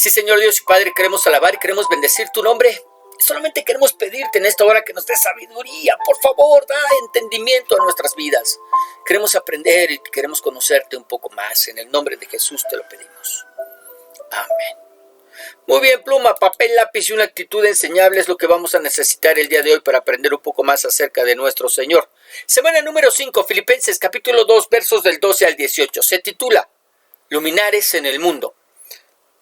Sí, Señor Dios y Padre, queremos alabar y queremos bendecir tu nombre. Solamente queremos pedirte en esta hora que nos des sabiduría. Por favor, da entendimiento a nuestras vidas. Queremos aprender y queremos conocerte un poco más. En el nombre de Jesús te lo pedimos. Amén. Muy bien, pluma, papel, lápiz y una actitud enseñable es lo que vamos a necesitar el día de hoy para aprender un poco más acerca de nuestro Señor. Semana número 5, Filipenses, capítulo 2, versos del 12 al 18. Se titula Luminares en el mundo.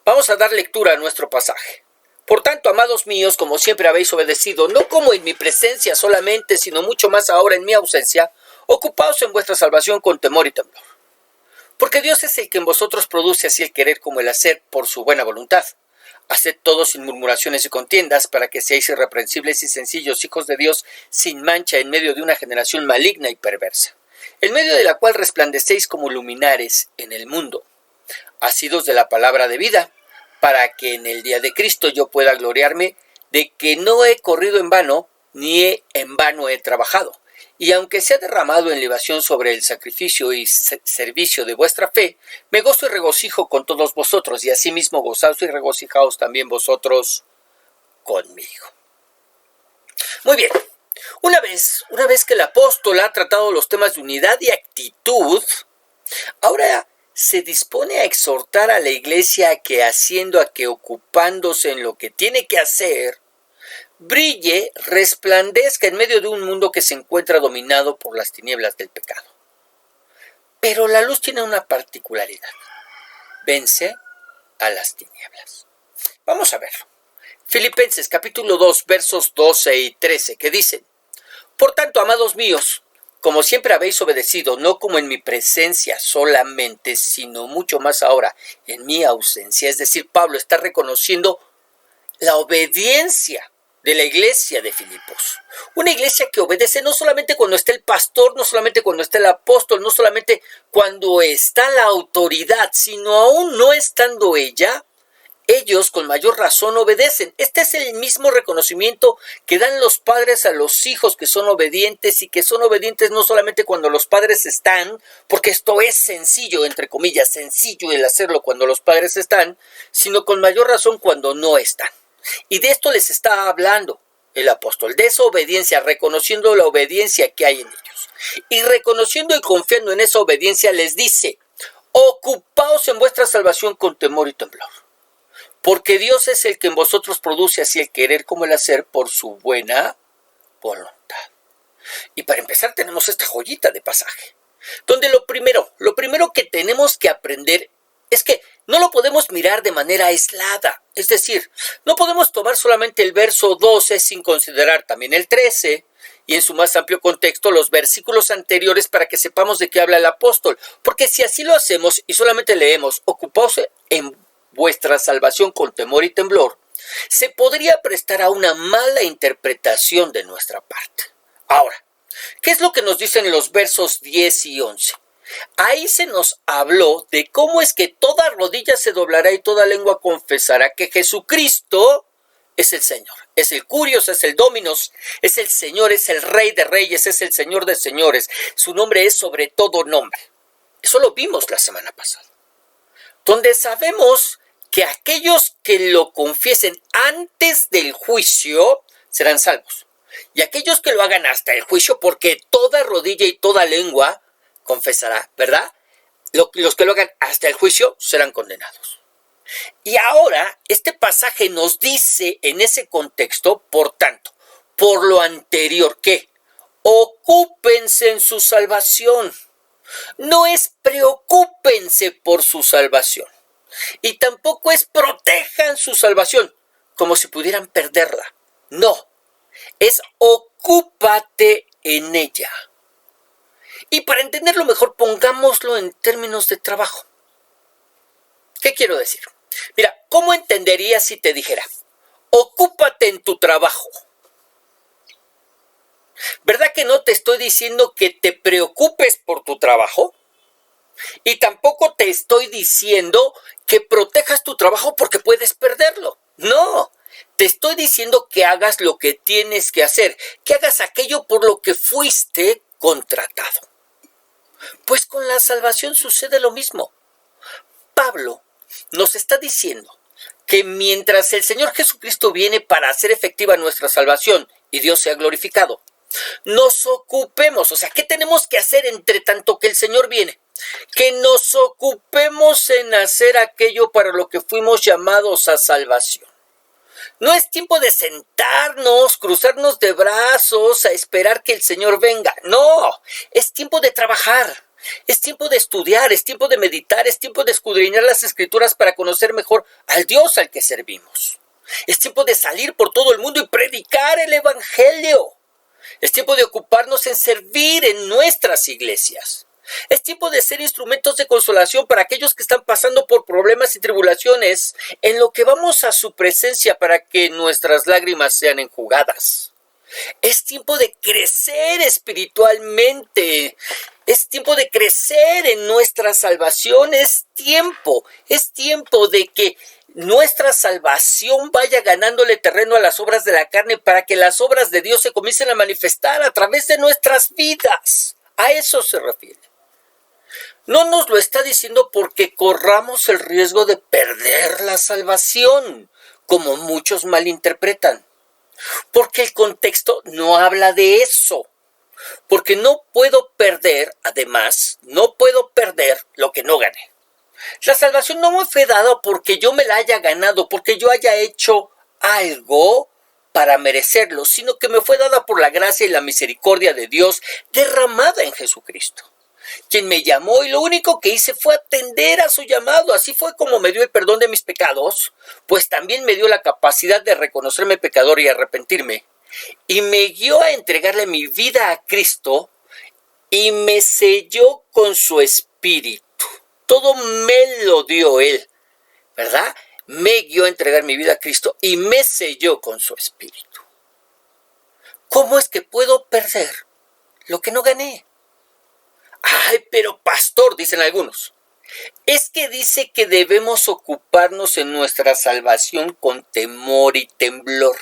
Vamos a dar lectura a nuestro pasaje. Por tanto, amados míos, como siempre habéis obedecido, no como en mi presencia solamente, sino mucho más ahora en mi ausencia, ocupaos en vuestra salvación con temor y temblor. Porque Dios es el que en vosotros produce así el querer como el hacer por su buena voluntad. Haced todo sin murmuraciones y contiendas, para que seáis irreprensibles y sencillos hijos de Dios, sin mancha en medio de una generación maligna y perversa, en medio de la cual resplandecéis como luminares en el mundo, asidos de la palabra de vida, para que en el día de Cristo yo pueda gloriarme de que no he corrido en vano, ni en vano he trabajado. Y aunque sea derramado en libación sobre el sacrificio y servicio de vuestra fe, me gozo y regocijo con todos vosotros, y asimismo gozaos y regocijaos también vosotros conmigo. Muy bien, una vez que el apóstol ha tratado los temas de unidad y actitud, ahora se dispone a exhortar a la iglesia a que ocupándose en lo que tiene que hacer, brille, resplandezca en medio de un mundo que se encuentra dominado por las tinieblas del pecado. Pero la luz tiene una particularidad: vence a las tinieblas. Vamos a verlo. Filipenses capítulo 2, versos 12 y 13, que dicen: Por tanto, amados míos, como siempre habéis obedecido, no como en mi presencia solamente, sino mucho más ahora en mi ausencia. Es decir, Pablo está reconociendo la obediencia de la iglesia de Filipos. Una iglesia que obedece no solamente cuando está el pastor, no solamente cuando está el apóstol, no solamente cuando está la autoridad, sino aún no estando ella, ellos con mayor razón obedecen. Este es el mismo reconocimiento que dan los padres a los hijos que son obedientes, y que son obedientes no solamente cuando los padres están, porque esto es sencillo, entre comillas, sencillo el hacerlo cuando los padres están, sino con mayor razón cuando no están. Y de esto les está hablando el apóstol, de esa obediencia, reconociendo la obediencia que hay en ellos. Y reconociendo y confiando en esa obediencia les dice: ocupaos en vuestra salvación con temor y temblor. Porque Dios es el que en vosotros produce así el querer como el hacer por su buena voluntad. Y para empezar tenemos esta joyita de pasaje, donde lo primero que tenemos que aprender es que no lo podemos mirar de manera aislada. Es decir, no podemos tomar solamente el verso 12 sin considerar también el 13 y en su más amplio contexto los versículos anteriores para que sepamos de qué habla el apóstol. Porque si así lo hacemos y solamente leemos ocupaos en vuestra salvación con temor y temblor, se podría prestar a una mala interpretación de nuestra parte. Ahora, ¿qué es lo que nos dicen los versos 10 y 11? Ahí se nos habló de cómo es que toda rodilla se doblará y toda lengua confesará que Jesucristo es el Señor. Es el Curios, es el Dominos, es el Señor, es el Rey de Reyes, es el Señor de Señores. Su nombre es sobre todo nombre. Eso lo vimos la semana pasada. Donde sabemos que aquellos que lo confiesen antes del juicio serán salvos. Y aquellos que lo hagan hasta el juicio, porque toda rodilla y toda lengua confesará, ¿verdad? Los que lo hagan hasta el juicio serán condenados. Y ahora, este pasaje nos dice en ese contexto, por tanto, por lo anterior, que ocúpense en su salvación. No es preocúpense por su salvación. Y tampoco es protejan su salvación, como si pudieran perderla. No, es ocúpate en ella. Y para entenderlo mejor, pongámoslo en términos de trabajo. ¿Qué quiero decir? Mira, ¿cómo entenderías si te dijera, ocúpate en tu trabajo? ¿Verdad que no te estoy diciendo que te preocupes por tu trabajo? Y tampoco te estoy diciendo que protejas tu trabajo porque puedes perderlo. No, te estoy diciendo que hagas lo que tienes que hacer, que hagas aquello por lo que fuiste contratado. Pues con la salvación sucede lo mismo. Pablo nos está diciendo que mientras el Señor Jesucristo viene para hacer efectiva nuestra salvación y Dios sea glorificado, nos ocupemos, o sea, ¿qué tenemos que hacer entre tanto que el Señor viene? Que nos ocupemos en hacer aquello para lo que fuimos llamados a salvación. No es tiempo de sentarnos, cruzarnos de brazos, a esperar que el Señor venga. No, es tiempo de trabajar, es tiempo de estudiar, es tiempo de meditar, es tiempo de escudriñar las Escrituras para conocer mejor al Dios al que servimos. Es tiempo de salir por todo el mundo y predicar el Evangelio. Es tiempo de ocuparnos en servir en nuestras iglesias. Es tiempo de ser instrumentos de consolación para aquellos que están pasando por problemas y tribulaciones, en lo que vamos a su presencia para que nuestras lágrimas sean enjugadas. Es tiempo de crecer espiritualmente. Es tiempo de crecer en nuestra salvación. Es tiempo de que nuestra salvación vaya ganándole terreno a las obras de la carne para que las obras de Dios se comiencen a manifestar a través de nuestras vidas. A eso se refiere. No nos lo está diciendo porque corramos el riesgo de perder la salvación, como muchos malinterpretan. Porque el contexto no habla de eso. Porque no puedo perder, además, no puedo perder lo que no gané. La salvación no me fue dada porque yo me la haya ganado, porque yo haya hecho algo para merecerlo, sino que me fue dada por la gracia y la misericordia de Dios derramada en Jesucristo, quien me llamó y lo único que hice fue atender a su llamado. Así fue como me dio el perdón de mis pecados, pues también me dio la capacidad de reconocerme pecador y arrepentirme, y me guió a entregarle mi vida a Cristo y me selló con su espíritu. Todo me lo dio Él, ¿verdad? Me guió a entregar mi vida a Cristo y me selló con su espíritu. ¿Cómo es que puedo perder lo que no gané? Ay, pero pastor, dicen algunos, es que dice que debemos ocuparnos en nuestra salvación con temor y temblor.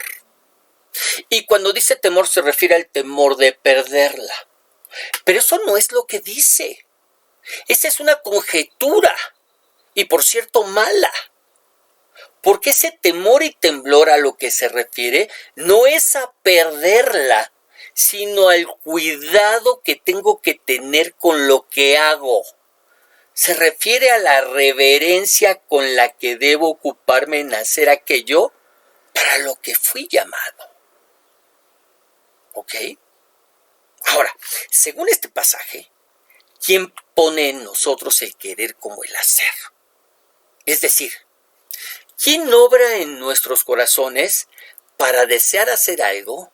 Y cuando dice temor se refiere al temor de perderla. Pero eso no es lo que dice. Esa es una conjetura, y por cierto mala. Porque ese temor y temblor a lo que se refiere no es a perderla, sino al cuidado que tengo que tener con lo que hago. Se refiere a la reverencia con la que debo ocuparme en hacer aquello para lo que fui llamado. ¿Ok? Ahora, según este pasaje, ¿quién pone en nosotros el querer como el hacer? Es decir, ¿quién obra en nuestros corazones para desear hacer algo?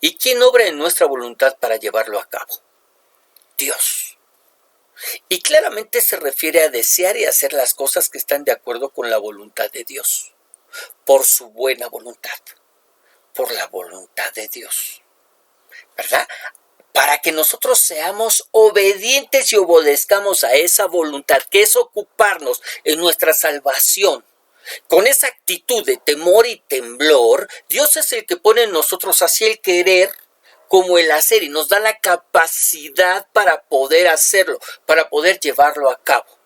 ¿Y quién obra en nuestra voluntad para llevarlo a cabo? Dios. Y claramente se refiere a desear y hacer las cosas que están de acuerdo con la voluntad de Dios, por su buena voluntad, por la voluntad de Dios, ¿verdad? Para que nosotros seamos obedientes y obedezcamos a esa voluntad, que es ocuparnos en nuestra salvación. Con esa actitud de temor y temblor, Dios es el que pone en nosotros así el querer como el hacer y nos da la capacidad para poder hacerlo, para poder llevarlo a cabo.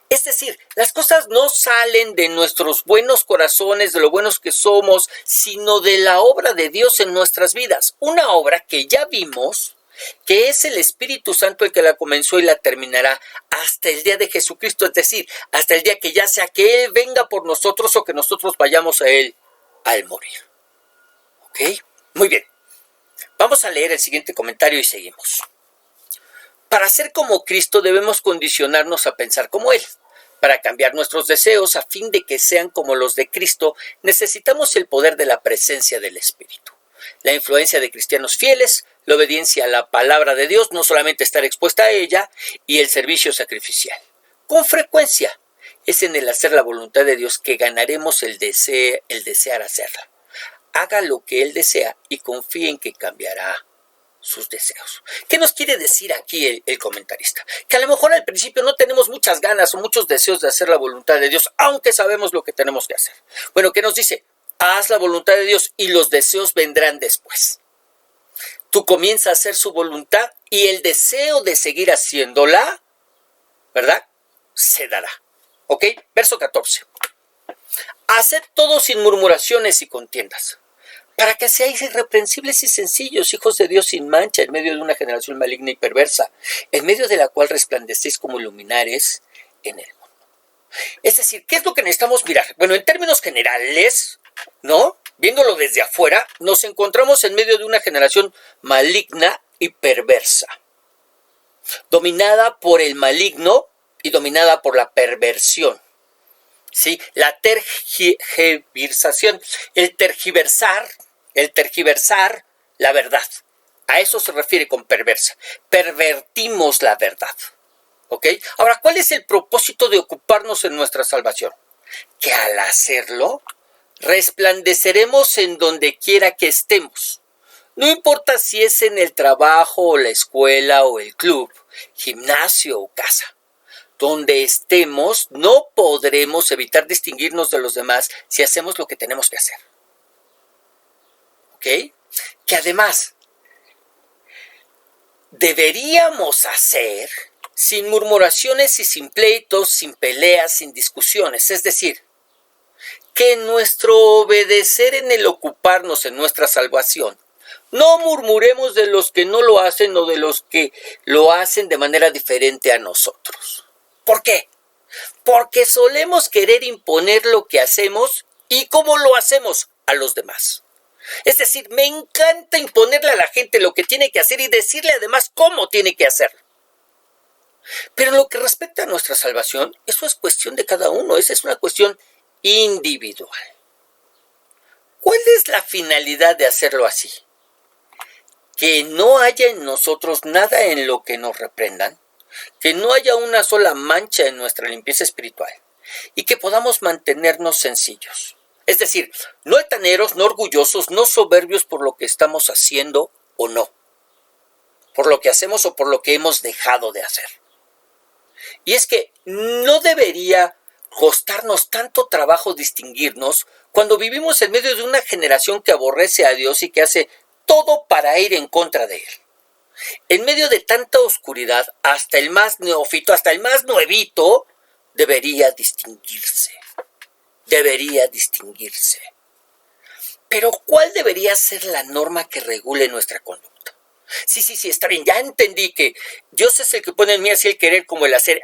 Es decir, las cosas no salen de nuestros buenos corazones, de lo buenos que somos, sino de la obra de Dios en nuestras vidas. Una obra que ya vimos, que es el Espíritu Santo el que la comenzó y la terminará hasta el día de Jesucristo, es decir, hasta el día que ya sea que Él venga por nosotros o que nosotros vayamos a Él al morir. ¿Ok? Muy bien. Vamos a leer el siguiente comentario y seguimos. Para ser como Cristo debemos condicionarnos a pensar como Él. Para cambiar nuestros deseos a fin de que sean como los de Cristo, necesitamos el poder de la presencia del Espíritu. La influencia de cristianos fieles, la obediencia a la palabra de Dios, no solamente estar expuesta a ella, y el servicio sacrificial. Con frecuencia, es en el hacer la voluntad de Dios que ganaremos el desear hacerla. Haga lo que Él desea y confíe en que cambiará sus deseos. ¿Qué nos quiere decir aquí el comentarista? Que a lo mejor al principio no tenemos muchas ganas o muchos deseos de hacer la voluntad de Dios, aunque sabemos lo que tenemos que hacer. Bueno, ¿qué nos dice? Haz la voluntad de Dios y los deseos vendrán después. Tú comienzas a hacer su voluntad y el deseo de seguir haciéndola, ¿verdad? Se dará. ¿Ok? Verso 14. Haced todo sin murmuraciones y contiendas, para que seáis irreprensibles y sencillos, hijos de Dios sin mancha, en medio de una generación maligna y perversa, en medio de la cual resplandecéis como luminares en el mundo. Es decir, ¿qué es lo que necesitamos mirar? Bueno, en términos generales, ¿no? Viéndolo desde afuera, nos encontramos en medio de una generación maligna y perversa, dominada por el maligno y dominada por la perversión. ¿Sí? La tergiversación, el tergiversar la verdad. A eso se refiere con perversa. Pervertimos la verdad. ¿Ok? Ahora, ¿cuál es el propósito de ocuparnos en nuestra salvación? Que al hacerlo, resplandeceremos en donde quiera que estemos. No importa si es en el trabajo o la escuela o el club, gimnasio o casa. Donde estemos, no podremos evitar distinguirnos de los demás si hacemos lo que tenemos que hacer. ¿Ok? Que además, deberíamos hacer sin murmuraciones y sin pleitos, sin peleas, sin discusiones. Es decir, que nuestro obedecer en el ocuparnos en nuestra salvación, no murmuremos de los que no lo hacen o de los que lo hacen de manera diferente a nosotros. ¿Por qué? Porque solemos querer imponer lo que hacemos y cómo lo hacemos a los demás. Es decir, me encanta imponerle a la gente lo que tiene que hacer y decirle además cómo tiene que hacerlo. Pero en lo que respecta a nuestra salvación, eso es cuestión de cada uno, esa es una cuestión individual. ¿Cuál es la finalidad de hacerlo así? Que no haya en nosotros nada en lo que nos reprendan, que no haya una sola mancha en nuestra limpieza espiritual y que podamos mantenernos sencillos. Es decir, no altaneros, no orgullosos, no soberbios por lo que estamos haciendo o no, por lo que hacemos o por lo que hemos dejado de hacer. Y es que no debería costarnos tanto trabajo distinguirnos cuando vivimos en medio de una generación que aborrece a Dios y que hace todo para ir en contra de Él. En medio de tanta oscuridad, hasta el más neófito, hasta el más nuevito, debería distinguirse. Pero ¿cuál debería ser la norma que regule nuestra conducta? Sí, está bien, ya entendí que Dios es el que pone en mí así el querer como el hacer.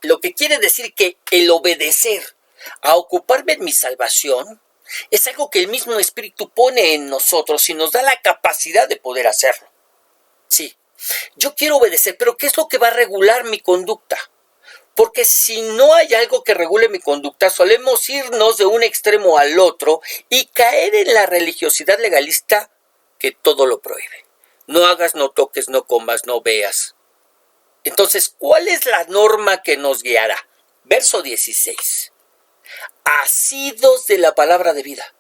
Lo que quiere decir que el obedecer a ocuparme en mi salvación es algo que el mismo Espíritu pone en nosotros y nos da la capacidad de poder hacerlo. Sí, yo quiero obedecer, pero ¿qué es lo que va a regular mi conducta? Porque si no hay algo que regule mi conducta, solemos irnos de un extremo al otro y caer en la religiosidad legalista que todo lo prohíbe. No hagas, no toques, no comas, no veas. Entonces, ¿cuál es la norma que nos guiará? Verso 16. Asidos de la palabra de vida,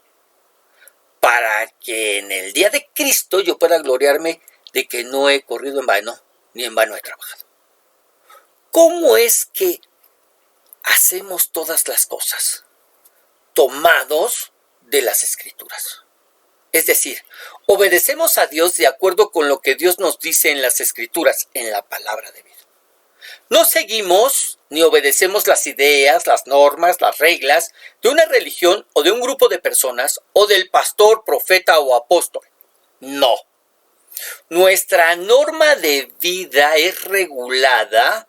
para que en el día de Cristo yo pueda gloriarme de que no he corrido en vano, ni en vano he trabajado. ¿Cómo es que hacemos todas las cosas? Tomados de las Escrituras. Es decir, obedecemos a Dios de acuerdo con lo que Dios nos dice en las Escrituras, en la palabra de vida. No seguimos ni obedecemos las ideas, las normas, las reglas de una religión o de un grupo de personas o del pastor, profeta o apóstol. No. Nuestra norma de vida es regulada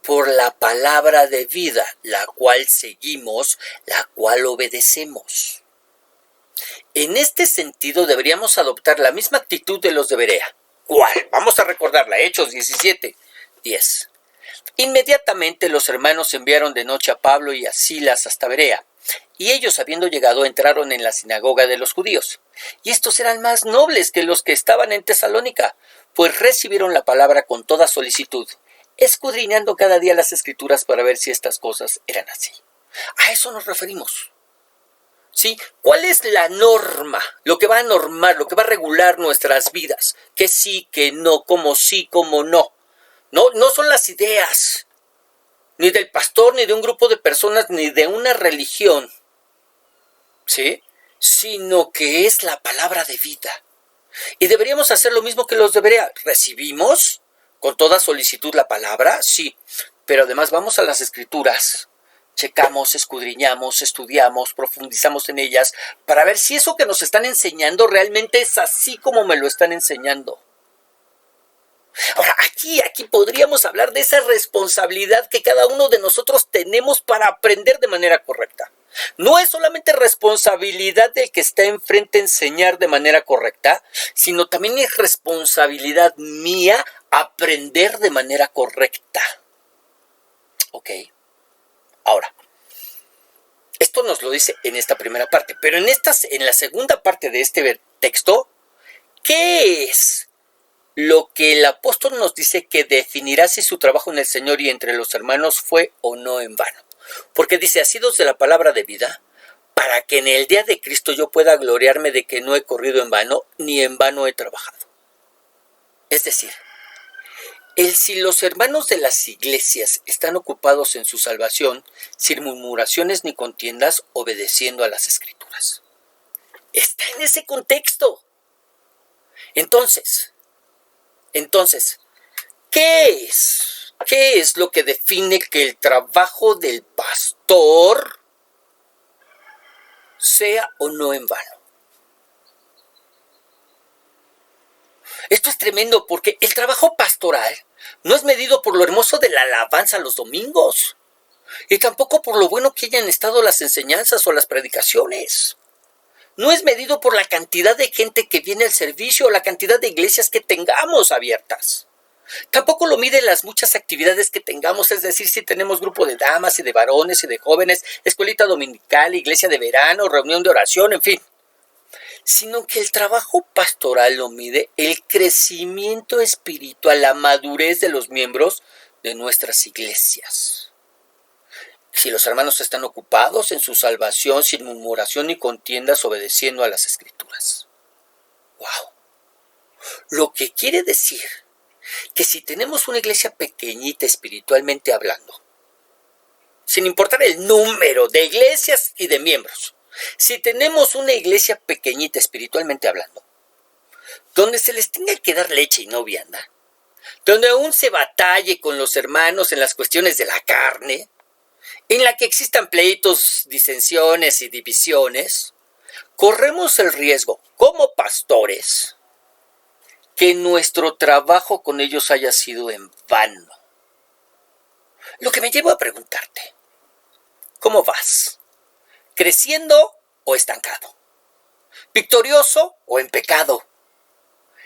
por la palabra de vida, la cual seguimos, la cual obedecemos. En este sentido deberíamos adoptar la misma actitud de los de Berea. ¿Cuál? Vamos a recordarla, Hechos 17:10. Inmediatamente los hermanos enviaron de noche a Pablo y a Silas hasta Berea, y ellos, habiendo llegado, entraron en la sinagoga de los judíos. Y estos eran más nobles que los que estaban en Tesalónica, pues recibieron la palabra con toda solicitud, escudriñando cada día las Escrituras para ver si estas cosas eran así. A eso nos referimos. ¿Sí? ¿Cuál es la norma? Lo que va a normar, lo que va a regular nuestras vidas. Que sí, que no, como sí, como no. No son las ideas, ni del pastor, ni de un grupo de personas, ni de una religión, ¿sí? Sino que es la palabra de vida. Y deberíamos hacer lo mismo que los de Berea. ¿Recibimos con toda solicitud la palabra? Sí, pero además vamos a las Escrituras, checamos, escudriñamos, estudiamos, profundizamos en ellas para ver si eso que nos están enseñando realmente es así como me lo están enseñando. Ahora, aquí podríamos hablar de esa responsabilidad que cada uno de nosotros tenemos para aprender de manera correcta. No es solamente responsabilidad del que está enfrente enseñar de manera correcta, sino también es responsabilidad mía aprender de manera correcta. Ok. Ahora, esto nos lo dice en esta primera parte, pero en la segunda parte de este texto, ¿qué es lo que el apóstol nos dice que definirá si su trabajo en el Señor y entre los hermanos fue o no en vano? Porque dice, asidos de la palabra de vida, para que en el día de Cristo yo pueda gloriarme de que no he corrido en vano, ni en vano he trabajado. Es decir, si los hermanos de las iglesias están ocupados en su salvación, sin murmuraciones ni contiendas, obedeciendo a las Escrituras. Está en ese contexto. Entonces, ¿qué es lo que define que el trabajo del pastor sea o no en vano? Esto es tremendo porque el trabajo pastoral no es medido por lo hermoso de la alabanza los domingos y tampoco por lo bueno que hayan estado las enseñanzas o las predicaciones. No es medido por la cantidad de gente que viene al servicio o la cantidad de iglesias que tengamos abiertas. Tampoco lo miden las muchas actividades que tengamos, es decir, si tenemos grupo de damas y de varones y de jóvenes, escuelita dominical, iglesia de verano, reunión de oración, en fin. Sino que el trabajo pastoral lo mide el crecimiento espiritual, la madurez de los miembros de nuestras iglesias. Si los hermanos están ocupados en su salvación, sin murmuración ni contiendas, obedeciendo a las Escrituras. ¡Wow! Lo que quiere decir que si tenemos una iglesia pequeñita espiritualmente hablando, sin importar el número de iglesias y de miembros, si tenemos una iglesia pequeñita espiritualmente hablando, donde se les tenga que dar leche y no vianda, donde aún se batalle con los hermanos en las cuestiones de la carne, en la que existan pleitos, disensiones y divisiones, corremos el riesgo, como pastores, que nuestro trabajo con ellos haya sido en vano. Lo que me lleva a preguntarte, ¿cómo vas? ¿Creciendo o estancado? ¿Victorioso o en pecado?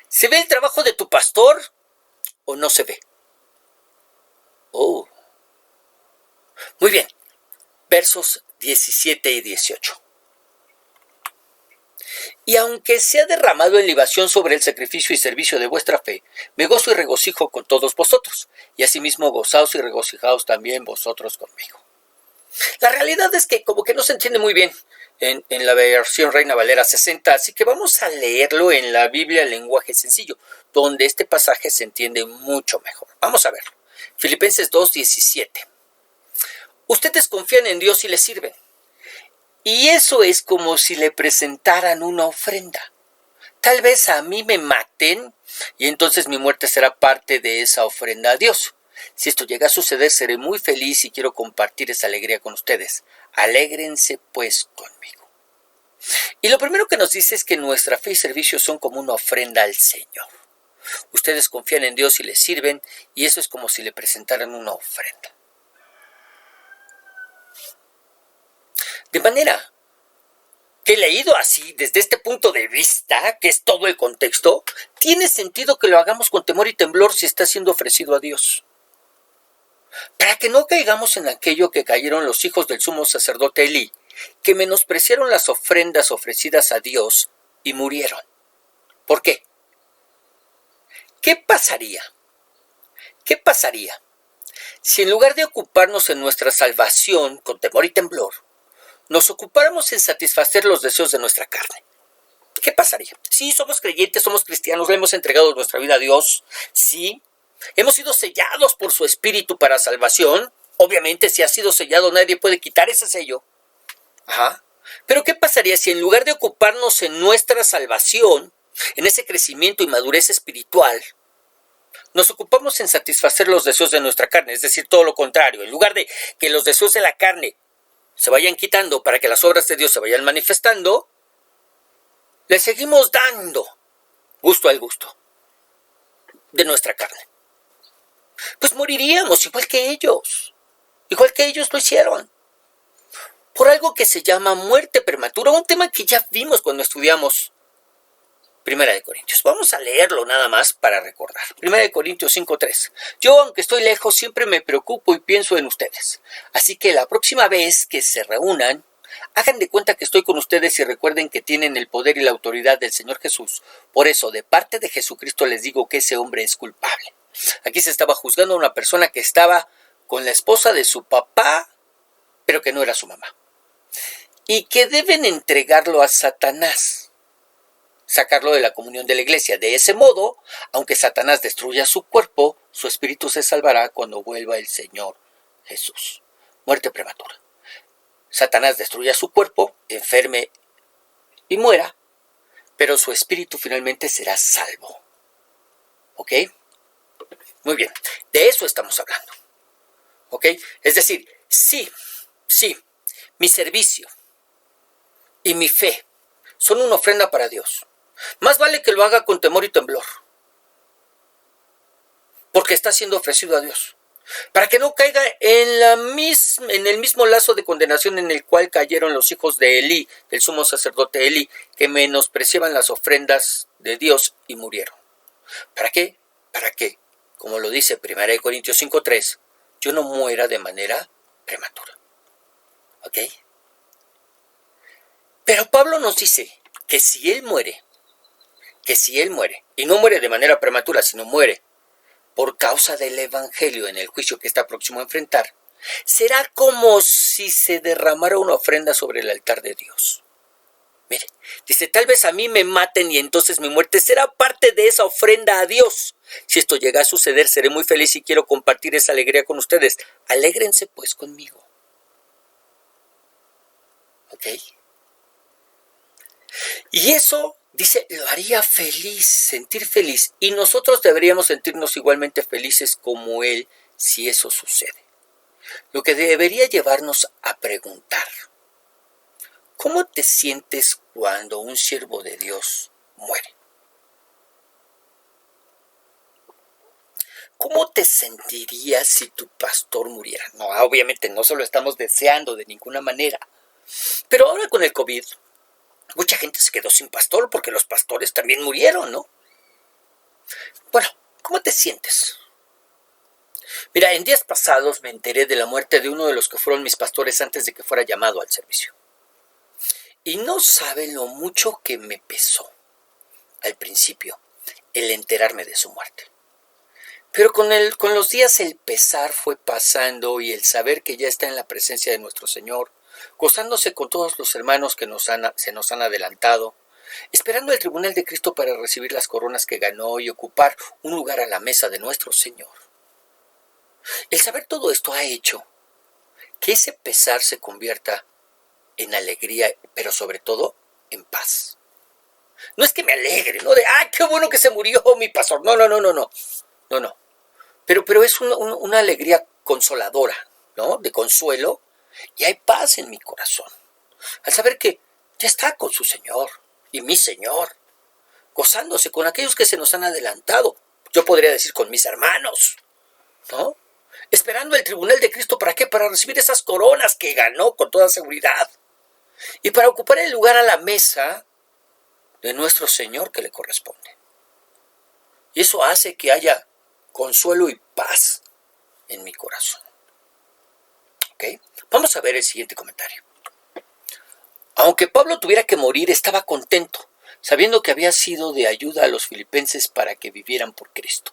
¿Se ve el trabajo de tu pastor o no se ve? Oh. Muy bien, versos 17 y 18. Y aunque se ha derramado en libación sobre el sacrificio y servicio de vuestra fe, me gozo y regocijo con todos vosotros, y asimismo gozaos y regocijaos también vosotros conmigo. La realidad es que como que no se entiende muy bien en la versión Reina Valera 60, así que vamos a leerlo en la Biblia en lenguaje sencillo, donde este pasaje se entiende mucho mejor. Vamos a verlo. Filipenses 2:17. Ustedes confían en Dios y le sirven. Y eso es como si le presentaran una ofrenda. Tal vez a mí me maten y entonces mi muerte será parte de esa ofrenda a Dios. Si esto llega a suceder, seré muy feliz y quiero compartir esa alegría con ustedes. Alégrense pues conmigo. Y lo primero que nos dice es que nuestra fe y servicio son como una ofrenda al Señor. Ustedes confían en Dios y le sirven, y eso es como si le presentaran una ofrenda. De manera que leído así, desde este punto de vista, que es todo el contexto, tiene sentido que lo hagamos con temor y temblor si está siendo ofrecido a Dios. Para que no caigamos en aquello que cayeron los hijos del sumo sacerdote Elí, que menospreciaron las ofrendas ofrecidas a Dios y murieron. ¿Por qué? ¿Qué pasaría si en lugar de ocuparnos en nuestra salvación con temor y temblor, nos ocupáramos en satisfacer los deseos de nuestra carne? ¿Qué pasaría? Sí, somos creyentes, somos cristianos, le hemos entregado nuestra vida a Dios, sí. Hemos sido sellados por su Espíritu para salvación. Obviamente, si ha sido sellado, nadie puede quitar ese sello. Pero ¿qué pasaría si en lugar de ocuparnos en nuestra salvación, en ese crecimiento y madurez espiritual, nos ocupamos en satisfacer los deseos de nuestra carne? Es decir, todo lo contrario. En lugar de que los deseos de la carne se vayan quitando, para que las obras de Dios se vayan manifestando, le seguimos dando gusto al gusto de nuestra carne. Pues moriríamos igual que ellos lo hicieron, por algo que se llama muerte prematura, un tema que ya vimos cuando estudiamos Primera de Corintios. Vamos a leerlo nada más para recordar. Primera de Corintios 5:3. Yo, aunque estoy lejos, siempre me preocupo y pienso en ustedes. Así que la próxima vez que se reúnan, hagan de cuenta que estoy con ustedes y recuerden que tienen el poder y la autoridad del Señor Jesús. Por eso, de parte de Jesucristo les digo que ese hombre es culpable. Aquí se estaba juzgando a una persona que estaba con la esposa de su papá, pero que no era su mamá. Y que deben entregarlo a Satanás, sacarlo de la comunión de la iglesia. De ese modo, aunque Satanás destruya su cuerpo, su espíritu se salvará cuando vuelva el Señor Jesús. Muerte prematura. Satanás destruya su cuerpo, enferme y muera, pero su espíritu finalmente será salvo. ¿Ok? Muy bien, de eso estamos hablando. ¿Ok? Es decir, sí, mi servicio y mi fe son una ofrenda para Dios. Más vale que lo haga con temor y temblor, porque está siendo ofrecido a Dios, para que no caiga en el mismo lazo de condenación en el cual cayeron los hijos de Elí, el sumo sacerdote Elí, que menospreciaban las ofrendas de Dios y murieron. ¿Para qué? Para que, como lo dice 1 Corintios 5:3, yo no muera de manera prematura. ¿Ok? Pero Pablo nos dice que si él muere, y no muere de manera prematura, sino muere por causa del evangelio en el juicio que está próximo a enfrentar, será como si se derramara una ofrenda sobre el altar de Dios. Mire, dice, tal vez a mí me maten y entonces mi muerte será parte de esa ofrenda a Dios. Si esto llega a suceder, seré muy feliz y quiero compartir esa alegría con ustedes. Alégrense pues conmigo. ¿Ok? Y eso, dice, lo haría feliz, sentir feliz. Y nosotros deberíamos sentirnos igualmente felices como Él si eso sucede. Lo que debería llevarnos a preguntar, ¿cómo te sientes cuando un siervo de Dios muere? ¿Cómo te sentirías si tu pastor muriera? No, obviamente no se lo estamos deseando de ninguna manera. Pero ahora con el COVID, mucha gente se quedó sin pastor porque los pastores también murieron, ¿no? Bueno, ¿cómo te sientes? Mira, en días pasados me enteré de la muerte de uno de los que fueron mis pastores antes de que fuera llamado al servicio. Y no saben lo mucho que me pesó al principio el enterarme de su muerte. Pero con los días el pesar fue pasando y el saber que ya está en la presencia de nuestro Señor, gozándose con todos los hermanos que se nos han adelantado, esperando el tribunal de Cristo para recibir las coronas que ganó y ocupar un lugar a la mesa de nuestro Señor. El saber todo esto ha hecho que ese pesar se convierta en alegría, pero sobre todo en paz. No es que me alegre, ¿no? De, ¡ay, qué bueno que se murió mi pastor! No. Pero es una alegría consoladora, ¿no? De consuelo, y hay paz en mi corazón. Al saber que ya está con su Señor y mi Señor, gozándose con aquellos que se nos han adelantado. Yo podría decir con mis hermanos, ¿no? Esperando el tribunal de Cristo, ¿para qué? Para recibir esas coronas que ganó con toda seguridad. Y para ocupar el lugar a la mesa de nuestro Señor que le corresponde. Y eso hace que haya consuelo y paz en mi corazón. ¿Ok? Vamos a ver el siguiente comentario. Aunque Pablo tuviera que morir, estaba contento, sabiendo que había sido de ayuda a los filipenses para que vivieran por Cristo.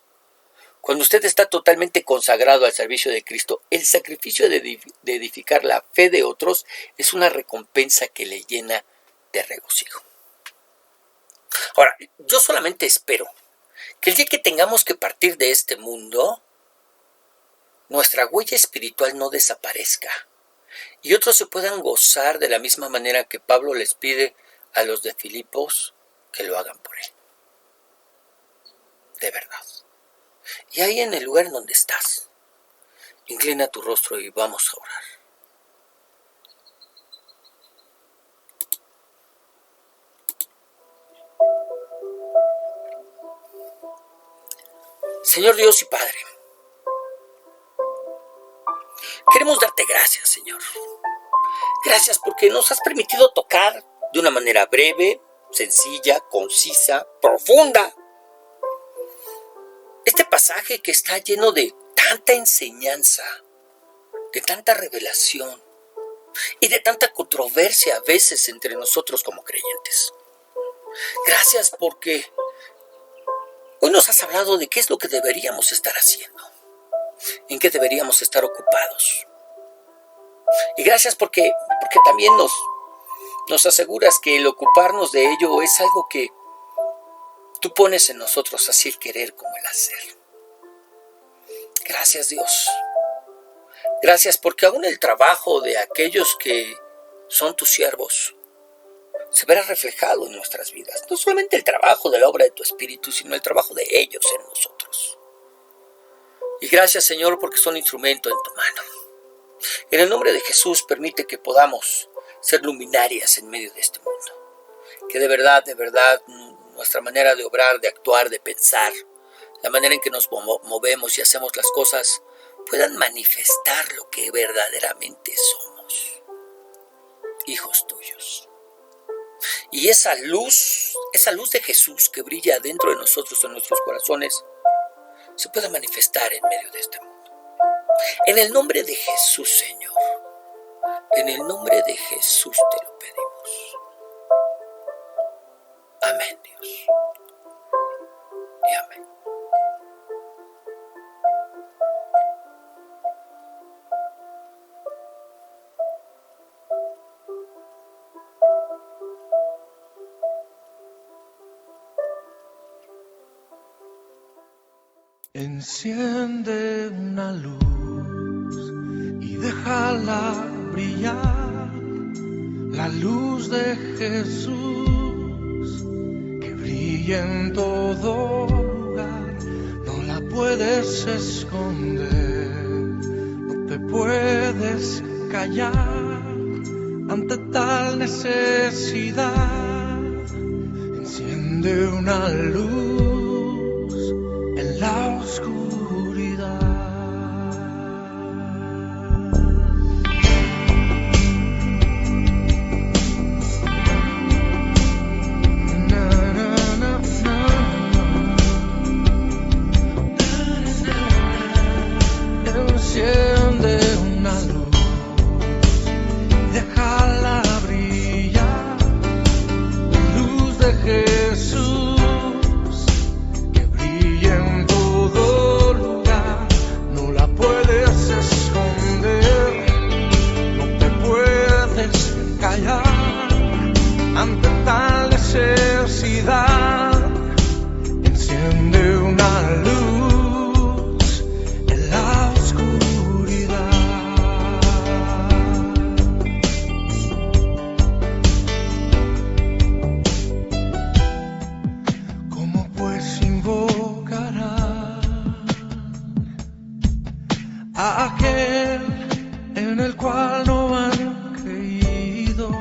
Cuando usted está totalmente consagrado al servicio de Cristo, el sacrificio de edificar la fe de otros es una recompensa que le llena de regocijo. Ahora, yo solamente espero que el día que tengamos que partir de este mundo, nuestra huella espiritual no desaparezca y otros se puedan gozar de la misma manera que Pablo les pide a los de Filipos que lo hagan por él. De verdad. Y ahí en el lugar en donde estás, inclina tu rostro y vamos a orar. Señor Dios y Padre, queremos darte gracias, Señor. Gracias porque nos has permitido tocar de una manera breve, sencilla, concisa, profunda este pasaje que está lleno de tanta enseñanza, de tanta revelación y de tanta controversia a veces entre nosotros como creyentes. Gracias porque hoy nos has hablado de qué es lo que deberíamos estar haciendo, en qué deberíamos estar ocupados. Y gracias porque también nos aseguras que el ocuparnos de ello es algo que tú pones en nosotros, así el querer como el hacer. Gracias, Dios. Gracias porque aún el trabajo de aquellos que son tus siervos se verá reflejado en nuestras vidas. No solamente el trabajo de la obra de tu Espíritu, sino el trabajo de ellos en nosotros. Y gracias, Señor, porque son instrumento en tu mano. En el nombre de Jesús, permite que podamos ser luminarias en medio de este mundo. Que de verdad, nuestra manera de obrar, de actuar, de pensar, la manera en que nos movemos y hacemos las cosas, puedan manifestar lo que verdaderamente somos. Hijos tuyos. Y esa luz de Jesús que brilla dentro de nosotros, en nuestros corazones, se pueda manifestar en medio de este mundo. En el nombre de Jesús, Señor, en el nombre de Jesús te lo pedimos. Amén, Dios. Y amén. Enciende una luz y déjala brillar, la luz de Jesús que brilla en todo lugar. No la puedes esconder, no te puedes callar ante tal necesidad. Enciende una luz en la oscuridad. Na, na, na, na. Enciende una luz, déjala brillar, la luz de Jesús. Ante tal necesidad, enciende una luz en la oscuridad. ¿Cómo pues invocará a aquel en el cual no han creído?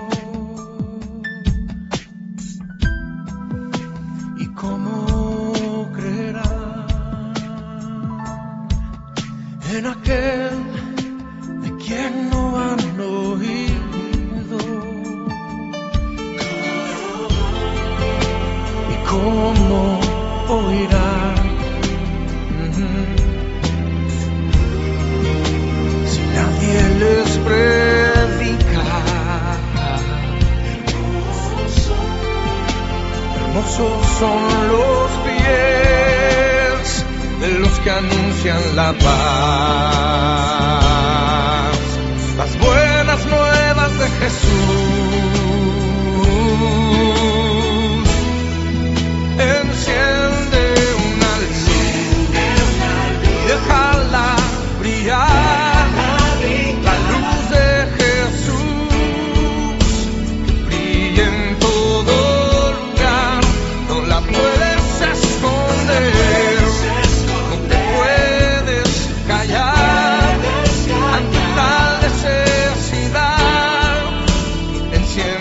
¿Cómo creerá en aquel de quien no han oído? ¿Y cómo oirá si nadie les predica? Hermosos son los pies de los que anuncian la paz, las buenas nuevas de Jesús. Enciende una luz y déjala brillar, la luz de Jesús que brilla en todo lugar. No la puedes esconder, no te puedes callar ante tal necesidad. Enciende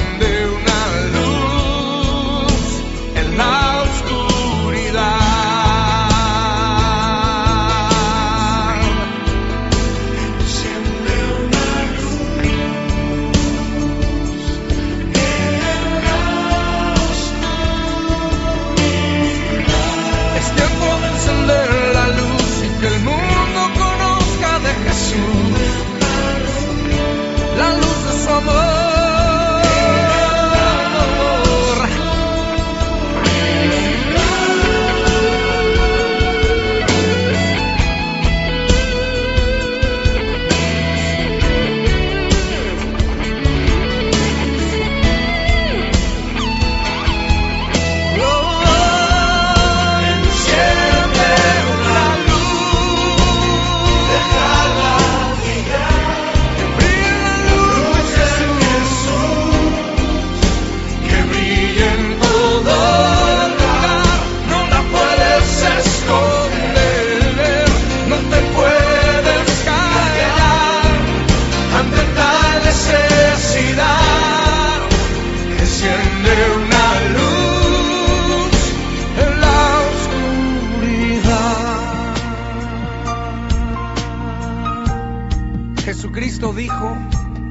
Cristo dijo: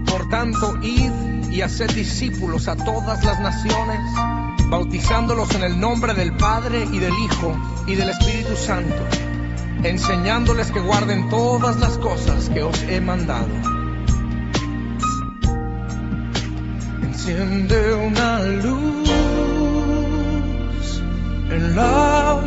por tanto, id y haced discípulos a todas las naciones, bautizándolos en el nombre del Padre y del Hijo y del Espíritu Santo, enseñándoles que guarden todas las cosas que os he mandado. Enciende una luz en la